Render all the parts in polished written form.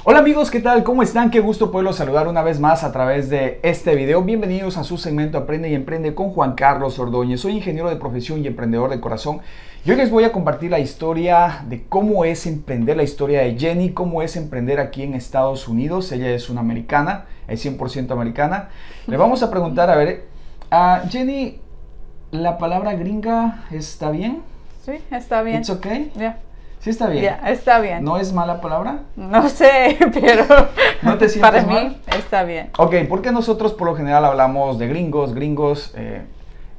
Hola amigos, ¿qué tal? ¿Cómo están? Qué gusto poderlos saludar una vez más a través de este video. Bienvenidos a su segmento Aprende y Emprende con Juan Carlos Ordóñez. Soy ingeniero de profesión y emprendedor de corazón. Y hoy les voy a compartir la historia de cómo es emprender, la historia de Jenny, cómo es emprender aquí en Estados Unidos. Ella es una americana, es 100% americana. Le vamos a preguntar, a ver, Jenny, ¿la palabra gringa está bien? Sí, está bien. ¿It's okay? Yeah. Sí está bien. Yeah, está bien. ¿No es mala palabra? No sé, pero ¿No te sientes para mal? mí está bien. Ok, porque nosotros por lo general hablamos de gringos,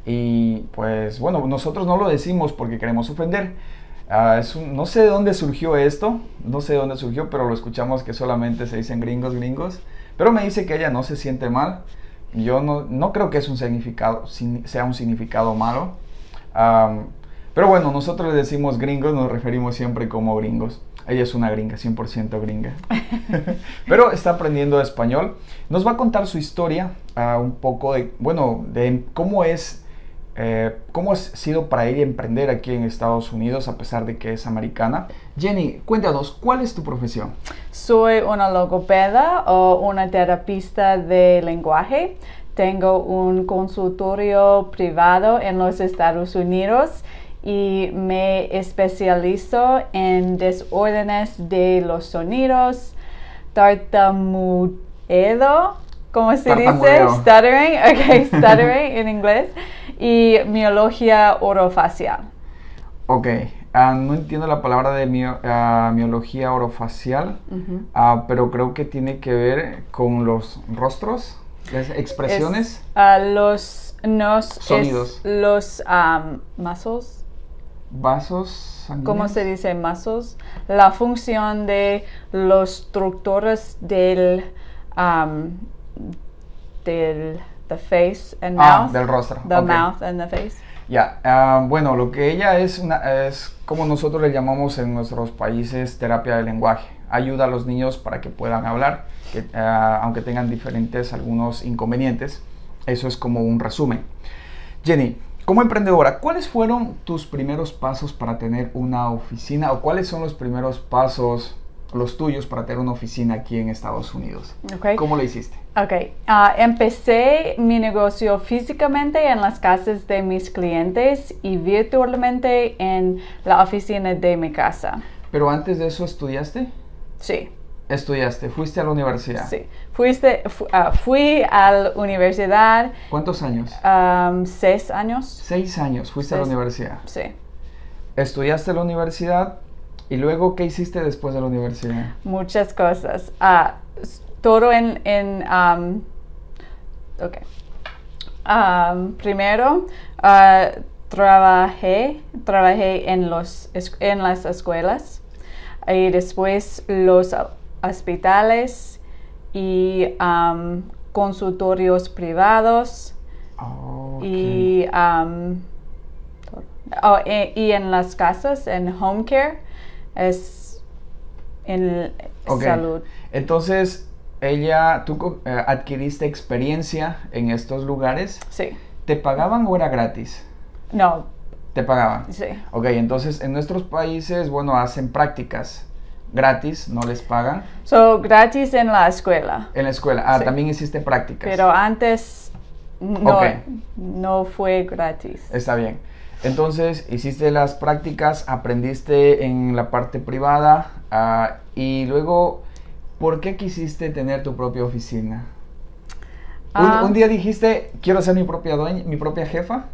y pues bueno, nosotros no lo decimos porque queremos ofender. No sé de dónde surgió esto, no sé de dónde surgió, pero lo escuchamos que solamente se dicen gringos, pero me dice que ella no se siente mal. Yo no creo que es sea un significado malo. Pero bueno, nosotros le decimos gringos, nos referimos siempre como gringos. Ella es una gringa, 100% gringa. Pero está aprendiendo español. Nos va a contar su historia, un poco de cómo ha sido para ella emprender aquí en Estados Unidos, a pesar de que es americana. Jenny, cuéntanos, ¿cuál es tu profesión? Soy una logopeda o una terapista de lenguaje. Tengo un consultorio privado en los Estados Unidos. Y me especializo en desórdenes de los sonidos, tartamudedo, ¿cómo se dice? Stuttering, ok, stuttering en inglés, y miología orofacial. Ok, no entiendo la palabra de miología orofacial, pero creo que tiene que ver con los rostros, las expresiones. Sonidos. Los muscles. Vasos sanguíneos. ¿Cómo se dice vasos? La función de los estructuras del the face and mouth. Del rostro. The mouth and the face. Ya, bueno, lo que ella es como nosotros le llamamos en nuestros países terapia de lenguaje. Ayuda a los niños para que puedan hablar, aunque tengan algunos inconvenientes. Eso es como un resumen. Jenny, como emprendedora, ¿cuáles fueron tus primeros pasos para tener una oficina? ¿O cuáles son los primeros pasos, los tuyos, para tener una oficina aquí en Estados Unidos? Okay. ¿Cómo lo hiciste? Ok, empecé mi negocio físicamente en las casas de mis clientes y virtualmente en la oficina de mi casa. ¿Pero antes de eso estudiaste? Sí. ¿Estudiaste? ¿Fuiste a la universidad? Sí. Fui a la universidad. ¿Cuántos años? 6 años. 6 años. ¿Fuiste a la universidad? Sí. ¿Estudiaste en la universidad? ¿Y luego qué hiciste después de la universidad? Muchas cosas. Todo primero, trabajé en las escuelas y después los hospitales y consultorios privados. Okay. Y en las casas, en home care, en salud. Entonces, tú adquiriste experiencia en estos lugares. Sí. ¿Te pagaban o era gratis? No. ¿Te pagaban? Sí. Ok, entonces en nuestros países, hacen prácticas gratis, no les pagan. Gratis en la escuela. En la escuela. Sí. También hiciste prácticas. Pero antes no fue gratis. Está bien. Entonces, hiciste las prácticas, aprendiste en la parte privada, y luego, ¿por qué quisiste tener tu propia oficina? ¿Un día dijiste, quiero ser mi propia jefa?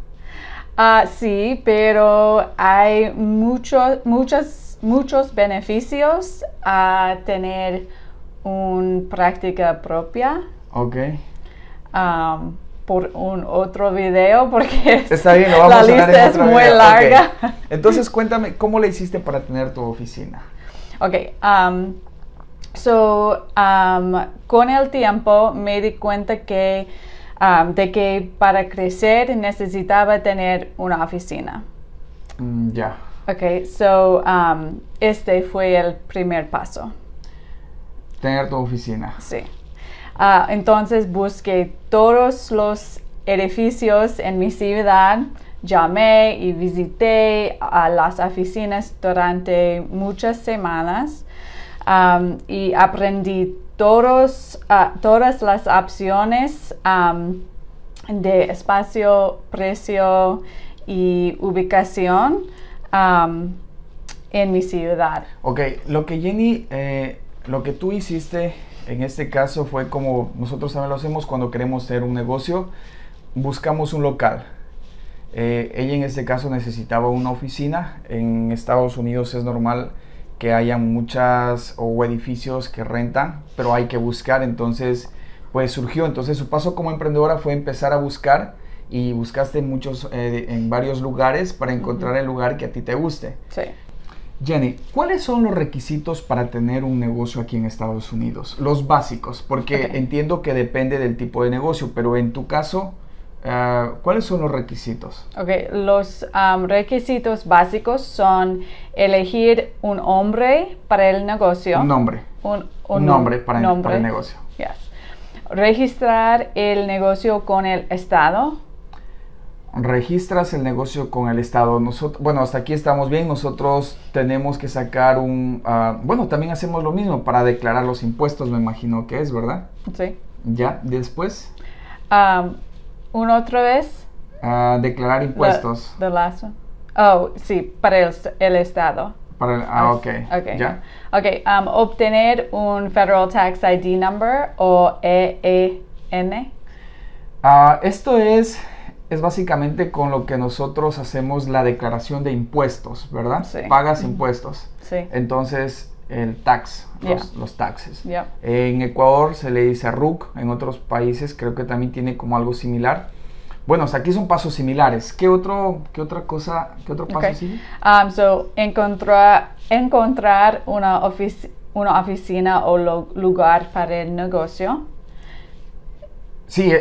Sí, pero hay muchos beneficios a tener una práctica propia. Ok. Por un otro video, porque está bien, la lista es muy larga. Okay. Entonces, cuéntame, ¿cómo le hiciste para tener tu oficina? Ok, con el tiempo me di cuenta de que para crecer necesitaba tener una oficina. Ya. Ok, este fue el primer paso. Tener tu oficina. Sí. Entonces busqué todos los edificios en mi ciudad, llamé y visité a las oficinas durante muchas semanas. y aprendí todas las opciones de espacio, precio y ubicación en mi ciudad. Ok, lo que Jenny, lo que tú hiciste en este caso fue como nosotros también lo hacemos cuando queremos hacer un negocio, buscamos un local. Ella en este caso necesitaba una oficina. En Estados Unidos es normal que haya muchas o edificios que rentan, pero hay que buscar, entonces pues surgió. Entonces su paso como emprendedora fue empezar a buscar y buscaste en varios lugares para encontrar el lugar que a ti te guste. Sí. Jenny, ¿cuáles son los requisitos para tener un negocio aquí en Estados Unidos? Los básicos, porque entiendo que depende del tipo de negocio, pero en tu caso, ¿cuáles son los requisitos? Los requisitos básicos son elegir un hombre para el negocio. Un nombre. Un nombre para el negocio. Yes. Registrar el negocio con el estado. Registras el negocio con el estado. Bueno, hasta aquí estamos bien. Nosotros tenemos que sacar bueno, también hacemos lo mismo para declarar los impuestos, me imagino que es, ¿verdad? Sí. Ya, después. Una otra vez. Declarar impuestos. The last one. Oh, sí, para el estado. Ok. ¿Ya? Obtener un Federal Tax ID Number o EEN. Esto es básicamente con lo que nosotros hacemos la declaración de impuestos, ¿verdad? Sí. Pagas impuestos. Sí. Entonces, el tax, los taxes. Yeah. En Ecuador se le dice RUC, en otros países creo que también tiene como algo similar. Bueno, hasta aquí son pasos similares. ¿Qué otro paso sigue? Encontrar una oficina o lugar para el negocio. Sí, y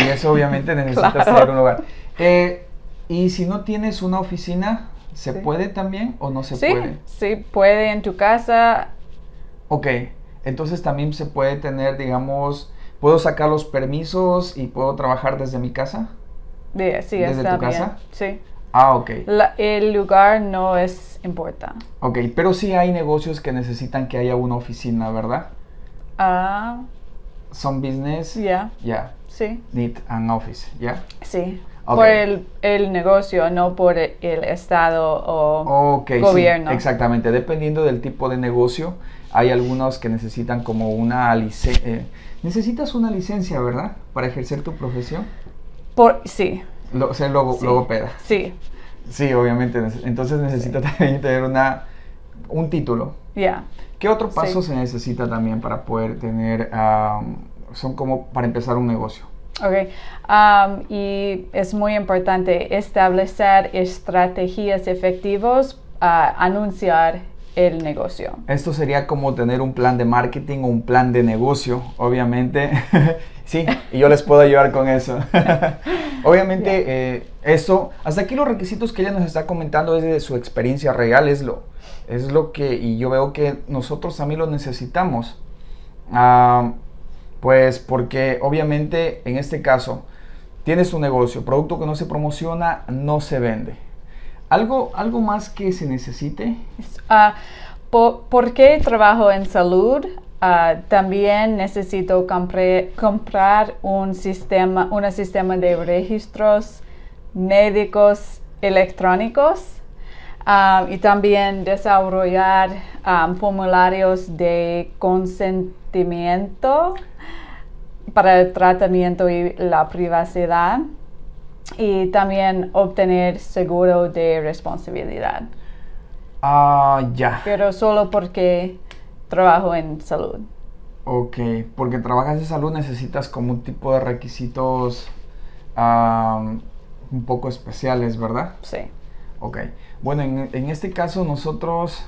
eso obviamente necesitas tener un lugar. Y si no tienes una oficina, ¿se puede también o no se puede? Sí, puede en tu casa. Ok, entonces también se puede tener, digamos, ¿puedo sacar los permisos y puedo trabajar desde mi casa? Sí, ¿Desde está tu casa? bien. Sí. Ok. El lugar no es importante. Ok, pero sí hay negocios que necesitan que haya una oficina, ¿verdad? Some business. Yeah. Sí. Need an office, ¿ya? Sí. Okay. Por el negocio, no por el estado o gobierno. Sí, exactamente. Dependiendo del tipo de negocio, hay algunos que necesitan como una licencia. Necesitas una licencia, ¿verdad? Para ejercer tu profesión. Sí. Ser logopeda. Sí. Sí, obviamente. Entonces necesita también tener un título. Yeah. ¿Qué otro paso se necesita también para poder tener, son como para empezar un negocio? Ok, y es muy importante establecer estrategias efectivas anunciar el negocio. Esto sería como tener un plan de marketing o un plan de negocio, obviamente. Sí, y yo les puedo ayudar con eso. Obviamente, esto, hasta aquí los requisitos que ella nos está comentando es de su experiencia real, es lo que, y yo veo que nosotros también lo necesitamos. Pues porque obviamente en este caso tienes un negocio, producto que no se promociona, no se vende. ¿Algo más que se necesite? Porque trabajo en salud, también necesito comprar un sistema de registros médicos electrónicos y también desarrollar formularios de consentimiento para el tratamiento y la privacidad, y también obtener seguro de responsabilidad. Ya. Pero solo porque trabajo en salud. Ok, porque trabajas en salud necesitas como un tipo de requisitos un poco especiales, ¿verdad? Sí. Ok. Bueno, en este caso nosotros...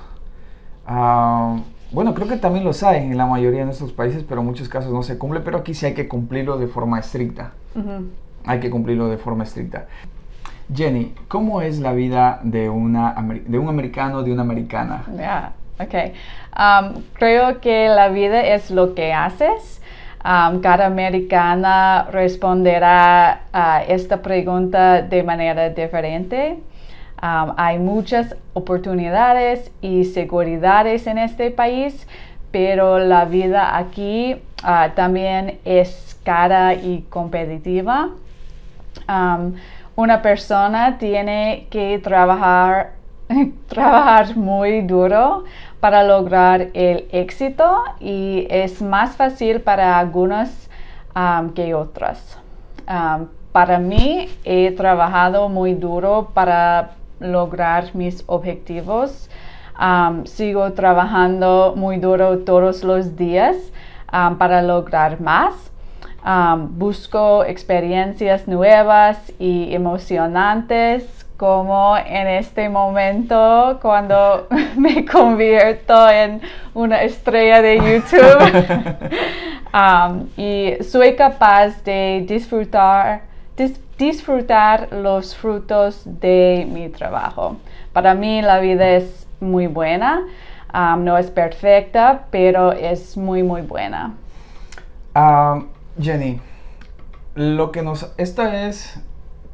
bueno, creo que también los hay en la mayoría de nuestros países, pero en muchos casos no se cumple, pero aquí sí hay que cumplirlo de forma estricta. Uh-huh. Hay que cumplirlo de forma estricta. Jenny, ¿cómo es la vida de un americano, de una americana? Yeah, okay. Creo que la vida es lo que haces. Cada americana responderá a esta pregunta de manera diferente. Hay muchas oportunidades y seguridades en este país, pero la vida aquí también es cara y competitiva. Una persona tiene que trabajar muy duro para lograr el éxito y es más fácil para algunos que otros. Para mí, he trabajado muy duro para lograr mis objetivos. Sigo trabajando muy duro todos los días para lograr más. Busco experiencias nuevas y emocionantes, como en este momento cuando me convierto en una estrella de YouTube. Y soy capaz de disfrutar los frutos de mi trabajo. Para mí la vida es muy buena. No es perfecta, pero es muy, muy buena. Jenny, esta es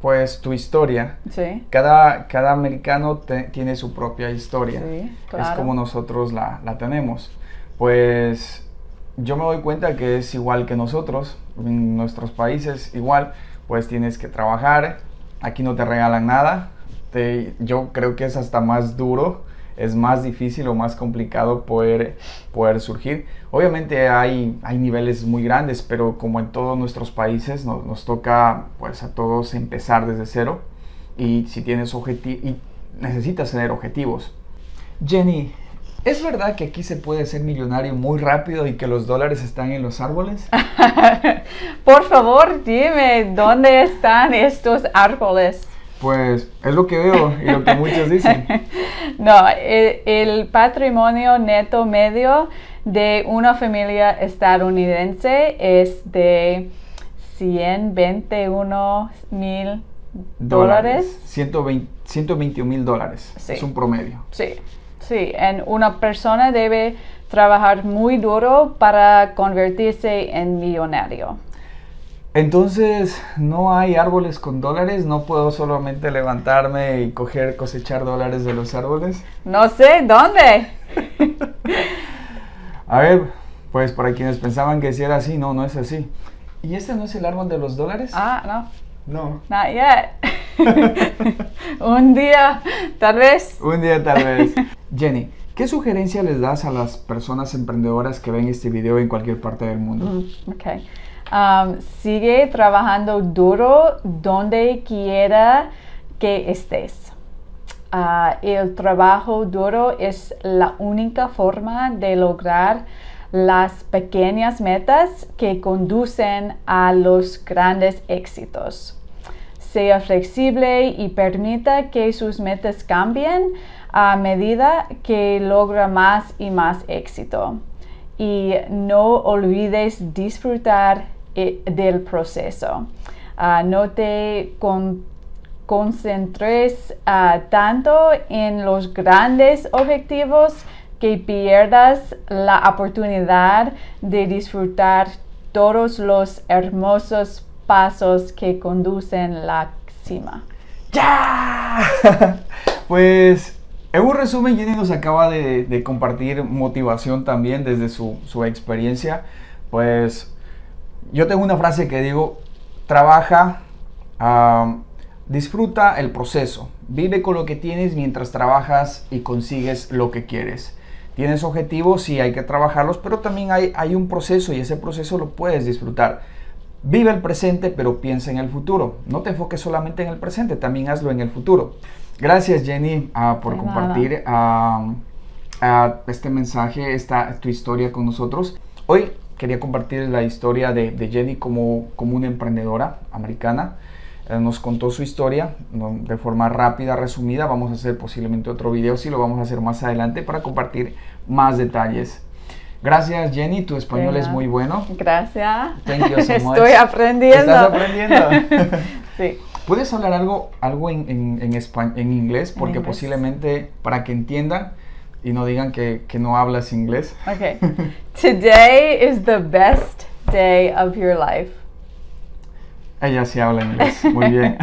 pues tu historia. Sí. Cada americano tiene su propia historia. Sí, claro. Es como nosotros la tenemos. Pues yo me doy cuenta que es igual que nosotros, en nuestros países igual, pues tienes que trabajar, aquí no te regalan nada. Yo creo que es hasta más duro, es más difícil o más complicado poder surgir. Obviamente hay niveles muy grandes, pero como en todos nuestros países nos toca pues a todos empezar desde cero, y si tienes y necesitas tener objetivos. Jenny, ¿es verdad que aquí se puede ser millonario muy rápido y que los dólares están en los árboles? Por favor, dime, ¿dónde están estos árboles? Pues es lo que veo y lo que muchos dicen. No, el patrimonio neto medio de una familia estadounidense es de $121,000. $121,000. Sí. Es un promedio. Sí. Una persona debe trabajar muy duro para convertirse en millonario. Entonces, ¿no hay árboles con dólares? ¿No puedo solamente levantarme y cosechar dólares de los árboles? No sé, ¿dónde? A ver, pues para quienes pensaban que sí era así, no es así. ¿Y este no es el árbol de los dólares? No. No. Not yet. Un día, tal vez. Un día tal vez. Jenny, ¿qué sugerencia les das a las personas emprendedoras que ven este video en cualquier parte del mundo? Okay. Sigue trabajando duro donde quiera que estés. El trabajo duro es la única forma de lograr las pequeñas metas que conducen a los grandes éxitos. Sea flexible y permita que sus metas cambien a medida que logra más y más éxito. Y no olvides disfrutar del proceso. No te concentres tanto en los grandes objetivos que pierdas la oportunidad de disfrutar todos los hermosos pasos que conducen a la cima. ¡Ya! Pues en un resumen, Jenny nos acaba de compartir motivación también desde su experiencia. Pues yo tengo una frase que digo: trabaja, disfruta el proceso, vive con lo que tienes mientras trabajas y consigues lo que quieres. Tienes objetivos, sí, hay que trabajarlos, pero también hay un proceso y ese proceso lo puedes disfrutar. Vive el presente, pero piensa en el futuro. No te enfoques solamente en el presente, también hazlo en el futuro. Gracias, Jenny, por compartir este mensaje, tu historia con nosotros. Hoy quería compartir la historia de Jenny como una emprendedora americana. Nos contó su historia de forma rápida, resumida. Vamos a hacer posiblemente otro video, sí, lo vamos a hacer más adelante para compartir más detalles. Gracias, Jenny, tu español es muy bueno. Gracias. Thank you so much. Estoy aprendiendo. ¿Estás aprendiendo? Sí. ¿Puedes hablar algo en inglés? Porque inglés. Posiblemente para que entiendan y no digan que no hablas inglés. Okay. Today is the best day of your life. Ella sí habla inglés. Muy bien.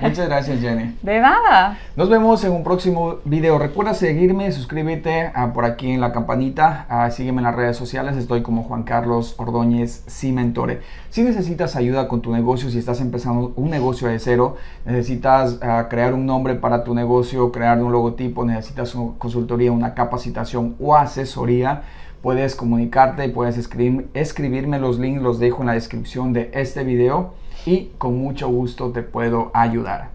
Muchas gracias, Jenny. De nada. Nos vemos en un próximo video. Recuerda seguirme, suscríbete por aquí en la campanita. Sígueme en las redes sociales. Estoy como Juan Carlos Ordóñez Cimentore. Si necesitas ayuda con tu negocio, si estás empezando un negocio de cero, necesitas crear un nombre para tu negocio, crear un logotipo, necesitas una consultoría, una capacitación o asesoría, puedes comunicarte, puedes escribirme. Los links los dejo en la descripción de este video y con mucho gusto te puedo ayudar.